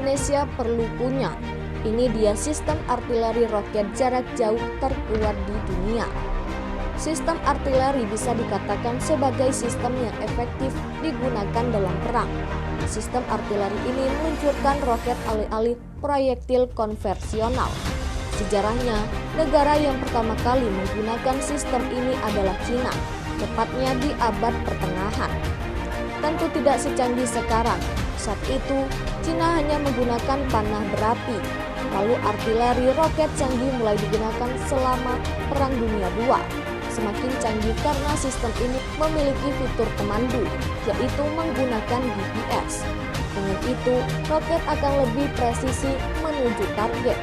Indonesia perlu punya. Ini dia sistem artileri roket jarak jauh terkuat di dunia. Sistem artileri bisa dikatakan sebagai sistem yang efektif digunakan dalam perang. Sistem artileri ini meluncurkan roket alih-alih proyektil konvensional. Sejarahnya, negara yang pertama kali menggunakan sistem ini adalah Cina, tepatnya di abad pertengahan. Tentu tidak secanggih sekarang. Saat itu, Cina hanya menggunakan panah berapi. Lalu artileri roket canggih mulai digunakan selama Perang Dunia II. Semakin canggih karena sistem ini memiliki fitur pemandu, yaitu menggunakan GPS. Dengan itu, roket akan lebih presisi menuju target.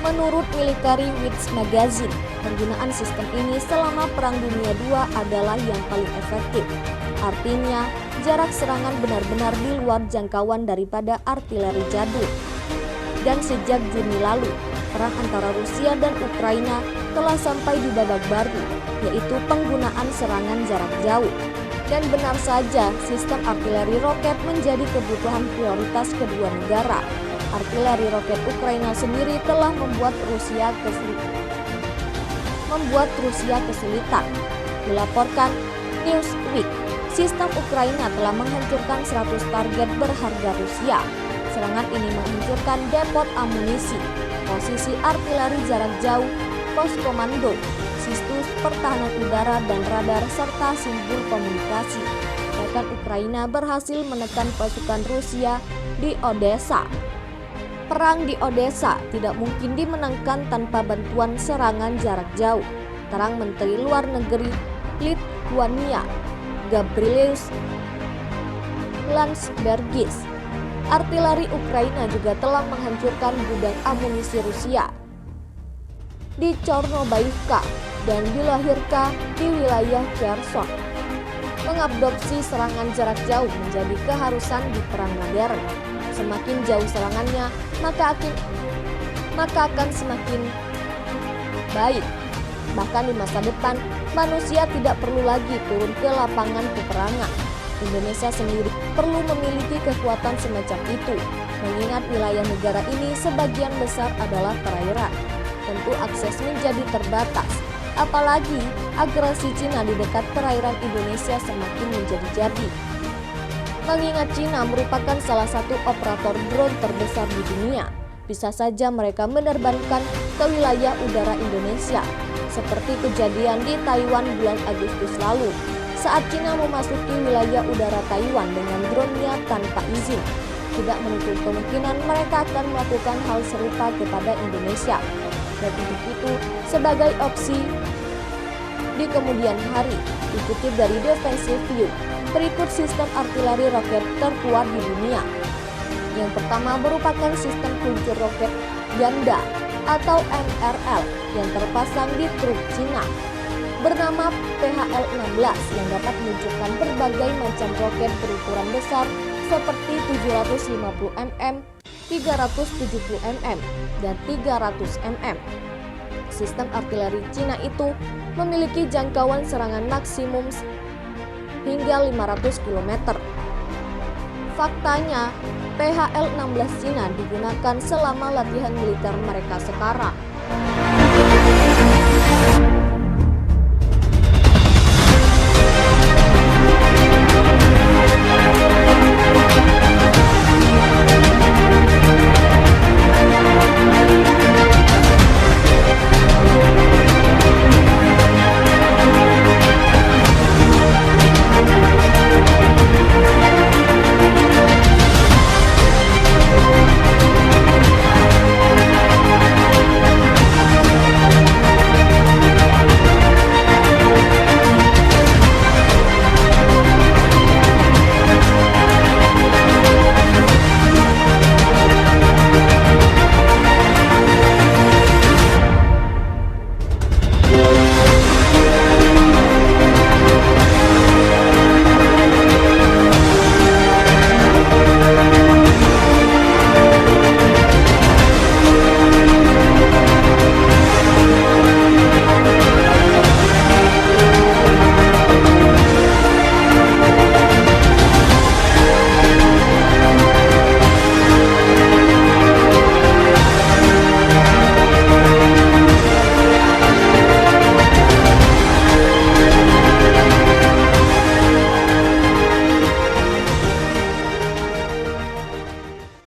Menurut Military Weeks Magazine, penggunaan sistem ini selama Perang Dunia II adalah yang paling efektif. Artinya, jarak serangan benar-benar di luar jangkauan daripada artileri jadul. Dan sejak Juni lalu, perang antara Rusia dan Ukraina telah sampai di babak baru, yaitu penggunaan serangan jarak jauh. Dan benar saja, sistem artileri roket menjadi kebutuhan prioritas kedua negara. Artileri roket Ukraina sendiri telah membuat Rusia kesulitan. Dilaporkan Newsweek, sistem Ukraina telah menghancurkan 100 target berharga Rusia. Serangan ini menghancurkan depot amunisi, posisi artileri jarak jauh, pos komando, sistem pertahanan udara dan radar, serta simbol komunikasi. Bahkan Ukraina berhasil menekan pasukan Rusia di Odessa. Perang di Odessa tidak mungkin dimenangkan tanpa bantuan serangan jarak jauh, terang Menteri Luar Negeri Lithuania Gabrielius Landsbergis. Artileri Ukraina juga telah menghancurkan gudang amunisi Rusia di Chornobaivka dan Bilahirka di wilayah Kherson. Mengadopsi serangan jarak jauh menjadi keharusan di perang modern. Semakin jauh serangannya, maka akan semakin baik. Bahkan di masa depan, manusia tidak perlu lagi turun ke lapangan peperangan. Indonesia sendiri perlu memiliki kekuatan semacam itu, mengingat wilayah negara ini sebagian besar adalah perairan. Tentu akses menjadi terbatas, apalagi agresi Cina di dekat perairan Indonesia semakin menjadi-jadi. Mengingat Cina merupakan salah satu operator drone terbesar di dunia, bisa saja mereka menerbangkan ke wilayah udara Indonesia, seperti kejadian di Taiwan bulan Agustus lalu, saat Cina memasuki wilayah udara Taiwan dengan drone-nya tanpa izin. Tidak menutup kemungkinan mereka akan melakukan hal serupa kepada Indonesia. Dan untuk itu, sebagai opsi di kemudian hari, dikutip dari Defensive View, berikut sistem artileri roket terkuat di dunia. Yang pertama merupakan sistem peluncur roket ganda atau MRL yang terpasang di truk Cina, bernama PHL-16 yang dapat meluncurkan berbagai macam roket berukuran besar seperti 750 mm, 370 mm, dan 300 mm. Sistem artileri Cina itu memiliki jangkauan serangan maksimum hingga 500 km. Faktanya, PHL-16 Cina digunakan selama latihan militer mereka sekarang.